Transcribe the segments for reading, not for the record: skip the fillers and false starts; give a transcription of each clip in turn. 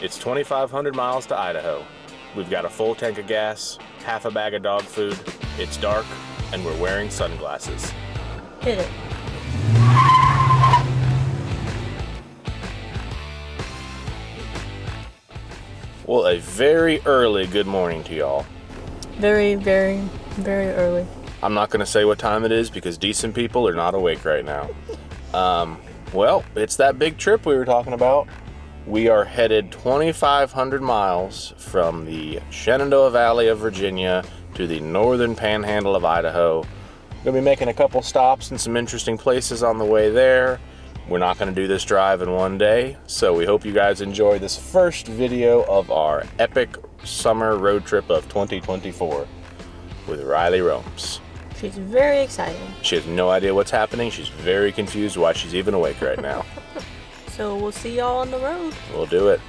It's 2,500 miles to Idaho. We've got a full tank of gas, half a bag of dog food, it's dark, and we're wearing sunglasses. Hit it. Well, a very early good morning to y'all. Very, very, very early. I'm not going to say what time it is because decent people are not awake right now. Well, it's that big trip we were talking about. We are headed 2,500 miles from the Shenandoah Valley of Virginia to the northern panhandle of Idaho. We're going to be making a couple stops in some interesting places on the way there. We're not going to do this drive in one day, so we hope you guys enjoy this first video of our epic summer road trip of 2024 with Riley Romes. She's very excited. She has no idea what's happening. She's very confused why she's even awake right now. So we'll see y'all on the road. We'll do it.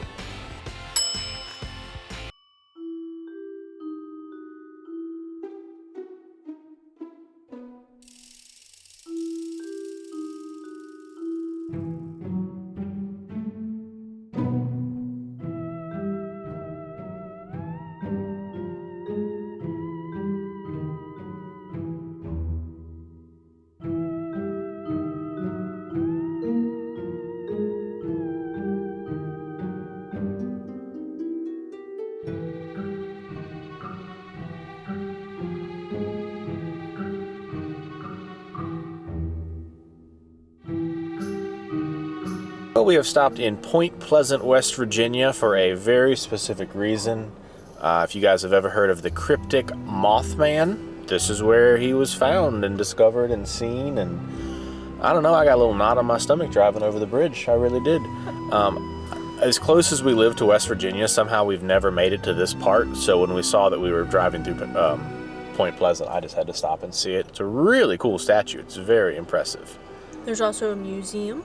Well, we have stopped in Point Pleasant, West Virginia for a very specific reason. If you guys have ever heard of the cryptic Mothman, this is where he was found and discovered and seen. And I don't know, I got a little knot on my stomach driving over the bridge. I really did. As close as we live to West Virginia, somehow we've never made it to this part. So when we saw that we were driving through Point Pleasant, I just had to stop and see it. It's a really cool statue. It's very impressive. There's also a museum.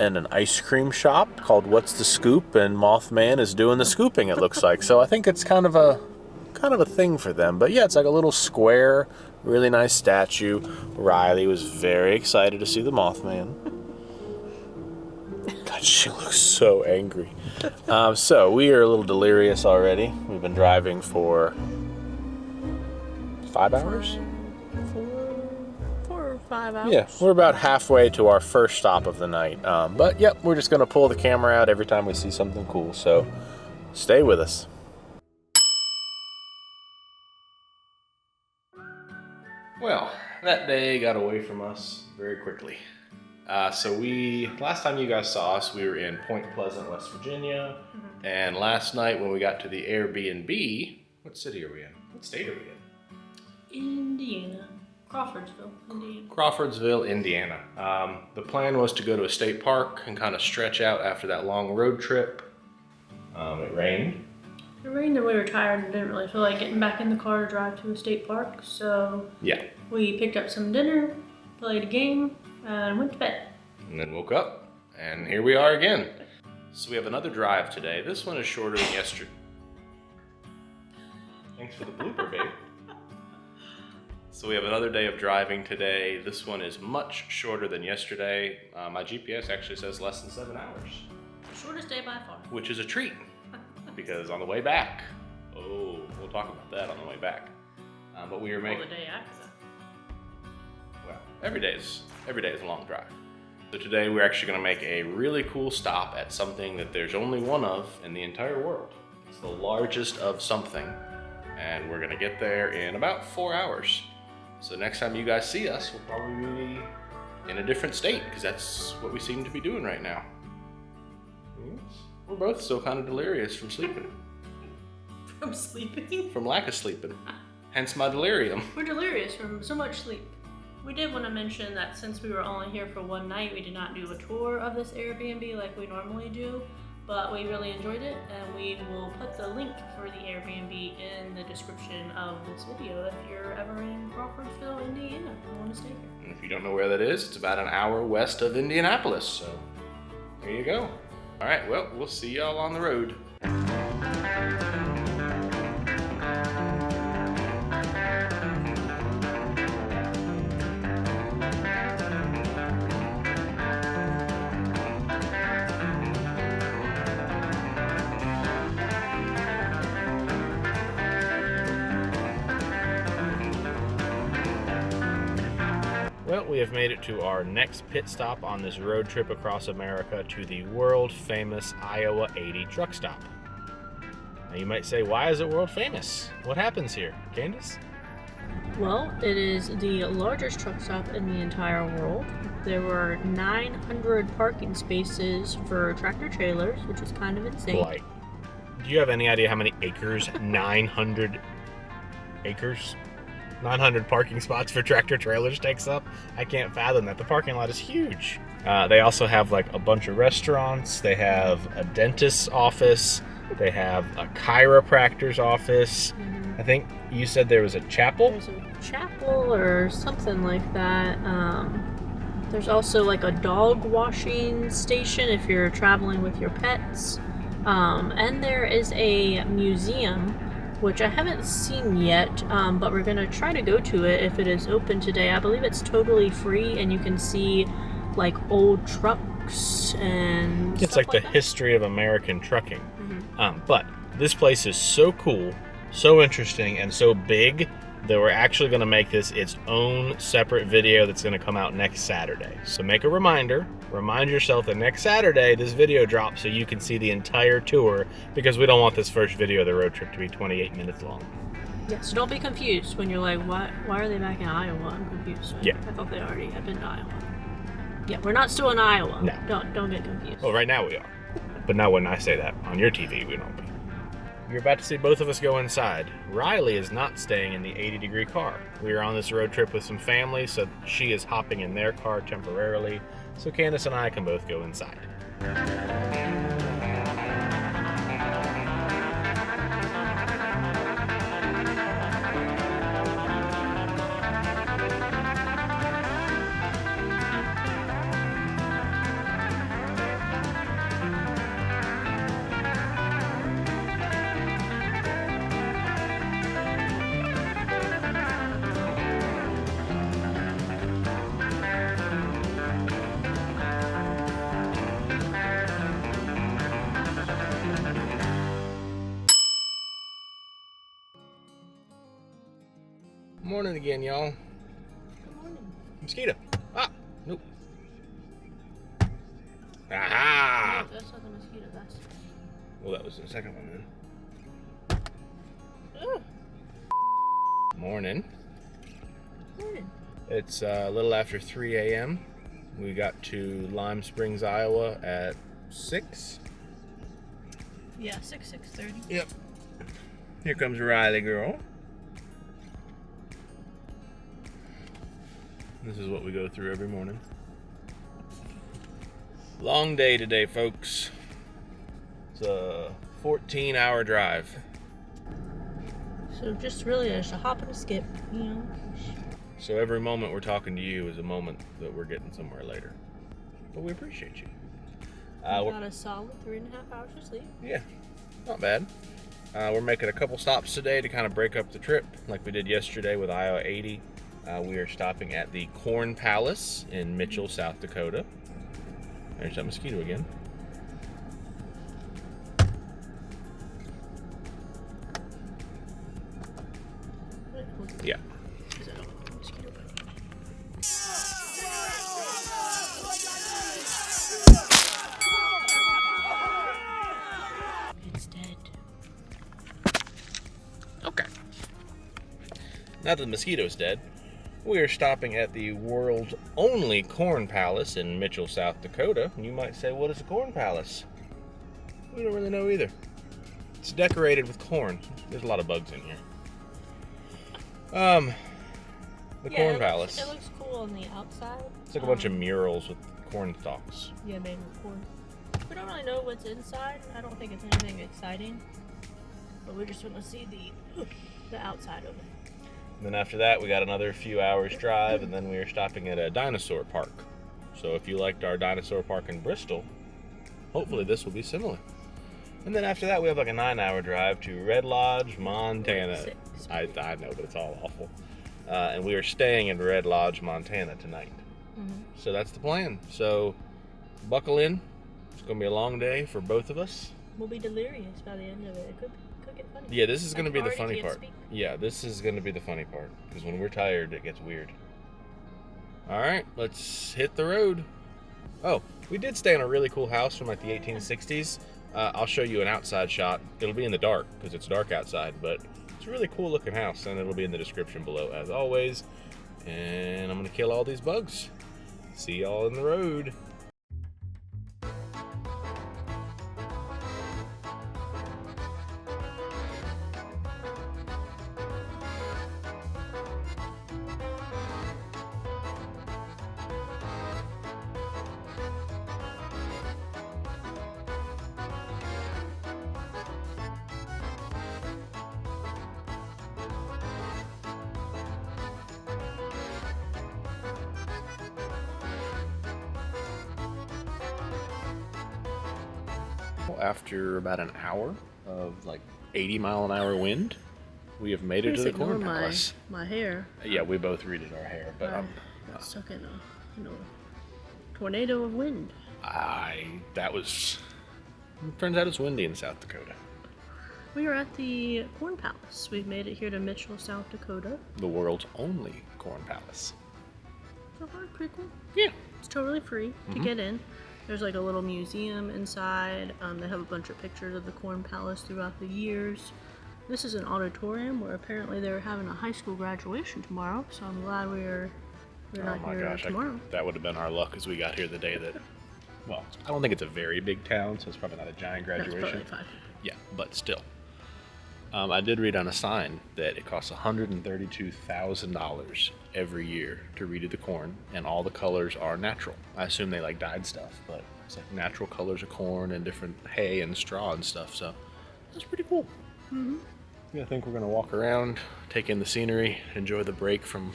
And an ice cream shop called What's the Scoop, and Mothman is doing the scooping, it looks like. So I think it's kind of a thing for them. But yeah, it's like a little square, really nice statue. Riley was very excited to see the Mothman. God, she looks so angry. So we are a little delirious already. We've been driving for 5 hours? 4 or 5 hours. Yeah, we're about halfway to our first stop of the night. But yep, we're just going to pull the camera out every time we see something cool. So stay with us. Well, that day got away from us very quickly. So last time you guys saw us, we were in Point Pleasant, West Virginia. Mm-hmm. And last night when we got to the Airbnb, what city are we in? What state are we in? Indiana. Crawfordsville, Indiana. Crawfordsville, Indiana. The plan was to go to a state park and kind of stretch out after that long road trip. It rained. It rained and we were tired and didn't really feel like getting back in the car to drive to a state park. So yeah, we picked up some dinner, played a game, and went to bed. And then woke up, and here we are again. So we have another drive today. This one is shorter than yesterday. Thanks for the blooper, babe. So we have another day of driving today. This one is much shorter than yesterday. My GPS actually says less than 7 hours. Shortest day by far. Which is a treat, because on the way back, we'll talk about that on the way back. But we were making... the day after that. Well, every day is a long drive. So today we're actually gonna make a really cool stop at something that there's only one of in the entire world. It's the largest of something, and we're gonna get there in about 4 hours. So next time you guys see us, we'll probably be in a different state, because that's what we seem to be doing right now. We're both still kind of delirious from sleeping. From sleeping? From lack of sleeping. Hence my delirium. We're delirious from so much sleep. We did want to mention that since we were only here for one night, we did not do a tour of this Airbnb like we normally do. But we really enjoyed it, and we will put the link for the Airbnb in the description of this video if you're ever in Crawfordsville, Indiana, and want to stay here. And if you don't know where that is, it's about an hour west of Indianapolis, so there you go. All right, well, we'll see y'all on the road. Well, we have made it to our next pit stop on this road trip across America to the world famous Iowa 80 truck stop. Now you might say, why is it world famous? What happens here? Candace? Well, it is the largest truck stop in the entire world. There were 900 parking spaces for tractor trailers, which is kind of insane. Like, do you have any idea how many acres 900 acres? 900 parking spots for tractor trailers takes up? I can't fathom that. The parking lot is huge. They also have like a bunch of restaurants. They have a dentist's office. They have a chiropractor's office. I think you said there was a chapel? There's a chapel or something like that. There's also like a dog washing station if you're traveling with your pets. And there is a museum, which I haven't seen yet, but we're going to try to go to it if it is open today. I believe it's totally free, and you can see like old trucks and it's stuff like the that. history of American trucking. But this place is so cool, so interesting, and so big that we're actually going to make this its own separate video that's going to come out next Saturday. So make a reminder, remind yourself that next Saturday this video drops so you can see the entire tour, because we don't want this first video of the road trip to be 28 minutes long. Yeah, so don't be confused when you're like, why are they back in Iowa? I'm confused. Yeah. I thought they already had been to Iowa. Yeah, we're not still in Iowa. No. Don't get confused. Well, right now we are. But now when I say that on your TV, we don't be. You're about to see both of us go inside. Riley is not staying in the 80-degree car. We are on this road trip with some family, so she is hopping in their car temporarily, so Candace and I can both go inside. Morning again, y'all. Good morning. Mosquito. Ah, nope. Aha! No, that's not the mosquito, that's... Well, that was the second one then. Ugh. Morning. Morning. It's a little after 3 a.m. We got to Lime Springs, Iowa at 6. Yeah, 6:30. Yep. Here comes Riley girl. This is what we go through every morning. Long day today, folks. It's a 14-hour drive. So just really just a hop and a skip, you know. So every moment we're talking to you is a moment that we're getting somewhere later. But we appreciate you. We got a solid 3.5 hours of sleep. Yeah, not bad. We're making a couple stops today to kind of break up the trip, like we did yesterday with Iowa 80. We are stopping at the Corn Palace in Mitchell, South Dakota. There's that mosquito again. Yeah. Is that a mosquito bite? It's dead. Okay. Now that the mosquito's dead, we are stopping at the world's only Corn Palace in Mitchell, South Dakota. You might say, what is a Corn Palace? We don't really know either. It's decorated with corn. There's a lot of bugs in here. The Corn Palace. It looks cool on the outside. It's like a bunch of murals with corn stalks. Yeah, made with corn. We don't really know what's inside. I don't think it's anything exciting. But we just want to see the outside of it. And then after that, we got another few hours drive, and then we are stopping at a dinosaur park. So if you liked our dinosaur park in Bristol, hopefully this will be similar. And then after that, we have like a 9-hour drive to Red Lodge, Montana. 6. I know, but it's all awful. And we are staying in Red Lodge, Montana tonight. So that's the plan. So buckle in. It's going to be a long day for both of us. We'll be delirious by the end of it. It could get funny. Yeah, this is going to be the already funny can't part. speak. Yeah, this is going to be the funny part. Because when we're tired, it gets weird. All right, let's hit the road. Oh, we did stay in a really cool house from like the 1860s. I'll show you an outside shot. It'll be in the dark because it's dark outside, but it's a really cool looking house, and it'll be in the description below as always. And I'm gonna kill all these bugs. See y'all in the road. After about an hour of like 80-mile-an-hour wind, we have made it to the Corn Palace. My hair. Yeah, we both redid our hair, but I'm stuck in a tornado of wind. Turns out it's windy in South Dakota. We are at the Corn Palace. We've made it here to Mitchell, South Dakota. The world's only Corn Palace. Oh, pretty cool. Yeah. It's totally free to get in. There's like a little museum inside. They have a bunch of pictures of the Corn Palace throughout the years. This is an auditorium where apparently they're having a high school graduation tomorrow, so I'm glad we're not here tomorrow. That would have been our luck as we got here the day that, well, I don't think it's a very big town, so it's probably not a giant graduation. That's probably fine. Yeah, but still. I did read on a sign that it costs $132,000 every year to redo the corn, and all the colors are natural. I assume they like dyed stuff, but it's like natural colors of corn and different hay and straw and stuff, so that's pretty cool. Yeah, I think we're gonna walk around, take in the scenery, enjoy the break from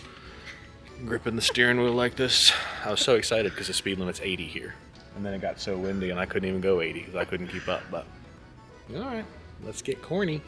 gripping the steering wheel like this. I was so excited because the speed limit's 80 here, and then it got so windy and I couldn't even go 80 because I couldn't keep up, but all right, let's get corny.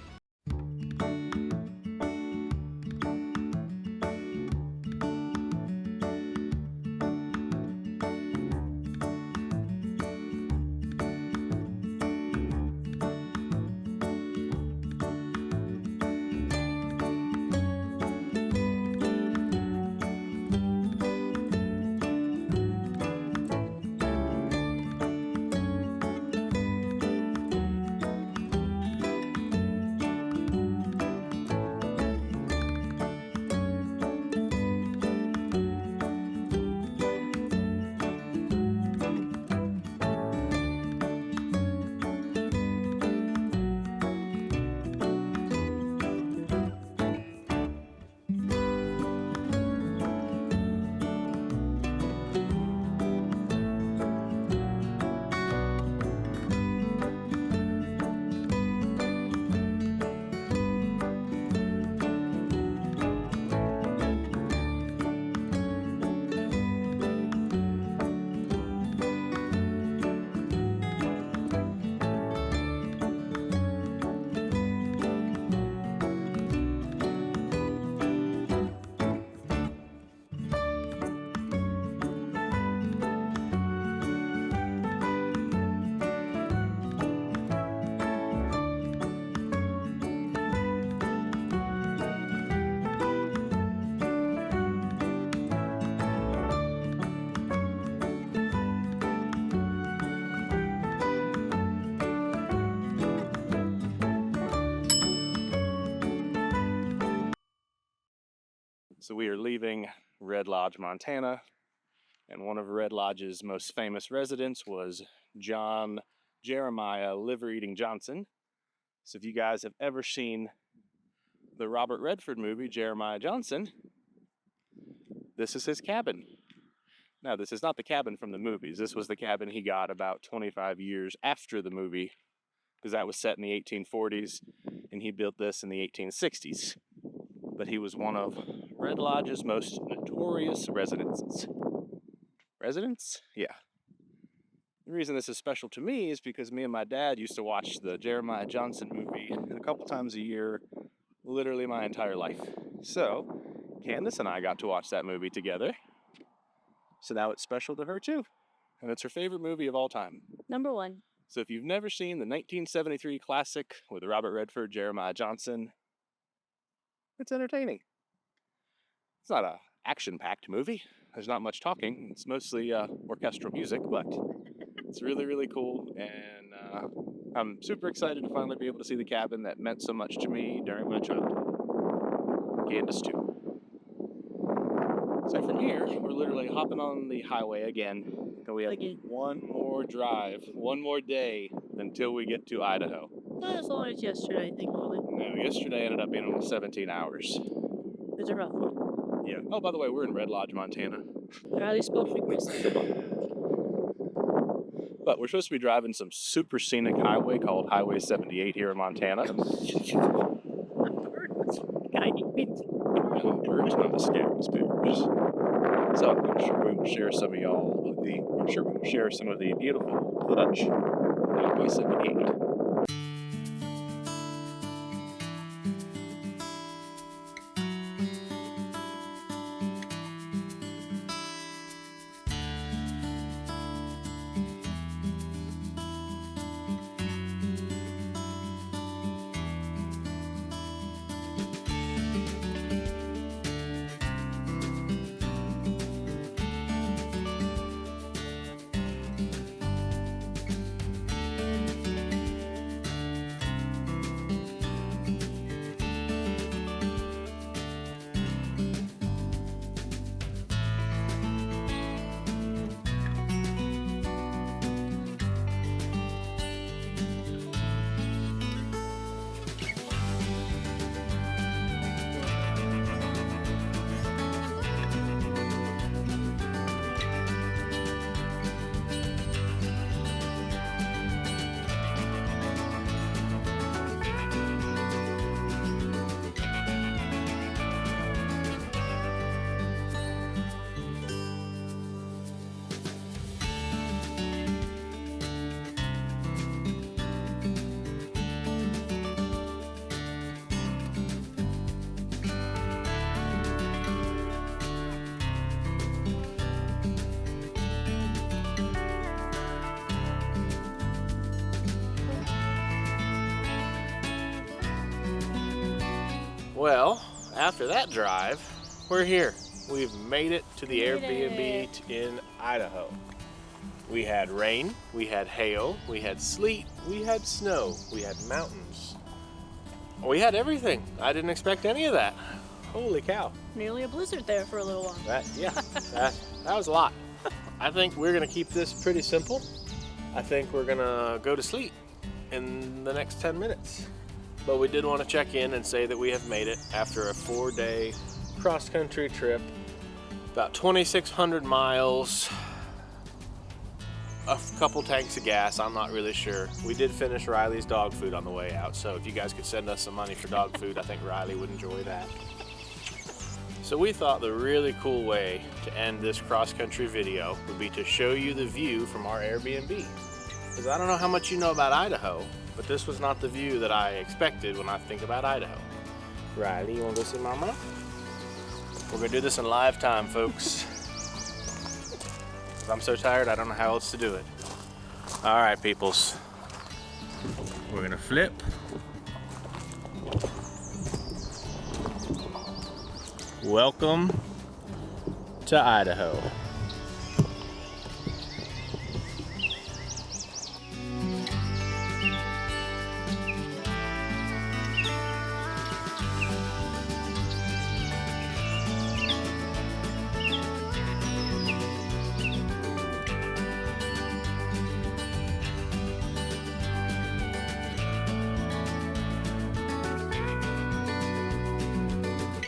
So we are leaving Red Lodge, Montana, and one of Red Lodge's most famous residents was John Jeremiah Liver-Eating Johnson. So if you guys have ever seen the Robert Redford movie, Jeremiah Johnson, this is his cabin. Now, this is not the cabin from the movies. This was the cabin he got about 25 years after the movie, because that was set in the 1840s, and he built this in the 1860s. But he was one of Red Lodge's most notorious residents. Residents? Yeah. The reason this is special to me is because me and my dad used to watch the Jeremiah Johnson movie a couple times a year, literally my entire life. So, Candace and I got to watch that movie together. So now it's special to her too. And it's her favorite movie of all time. Number one. So if you've never seen the 1973 classic with Robert Redford, Jeremiah Johnson, it's entertaining. It's not an action-packed movie. There's not much talking. It's mostly orchestral music, but it's really, really cool. And I'm super excited to finally be able to see the cabin that meant so much to me during my childhood. Candace too. So from here, we're literally hopping on the highway again. And we have one more drive, one more day until we get to Idaho. Not as long as yesterday, thankfully. No, yesterday ended up being almost 17 hours. It was a rough one. Yeah. Oh, by the way, we're in Red Lodge, Montana. Riley spilled fingers. But we're supposed to be driving some super scenic highway called Highway 78 here in Montana. Birds are not the scariest bears. So I'm sure we will share some of the beautiful footage of Highway 78. Well, after that drive, we're here. We've made it to the Airbnb in Idaho. We had rain, we had hail, we had sleet, we had snow, we had mountains. We had everything. I didn't expect any of that. Holy cow. Nearly a blizzard there for a little while. That was a lot. I think we're gonna keep this pretty simple. I think we're gonna go to sleep in the next 10 minutes. But we did want to check in and say that we have made it after a 4-day cross-country trip, about 2,600 miles, a couple tanks of gas, I'm not really sure. We did finish Riley's dog food on the way out, so if you guys could send us some money for dog food, I think Riley would enjoy that. So we thought the really cool way to end this cross-country video would be to show you the view from our Airbnb. Because I don't know how much you know about Idaho, but this was not the view that I expected when I think about Idaho. Riley, you wanna go see Mama? We're gonna do this in live time, folks. I'm so tired, I don't know how else to do it. All right, peoples. We're gonna flip. Welcome to Idaho.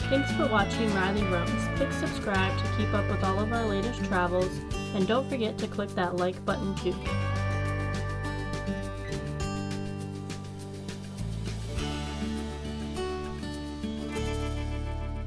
Thanks for watching Riley Roams. Click subscribe to keep up with all of our latest travels, and don't forget to click that like button too.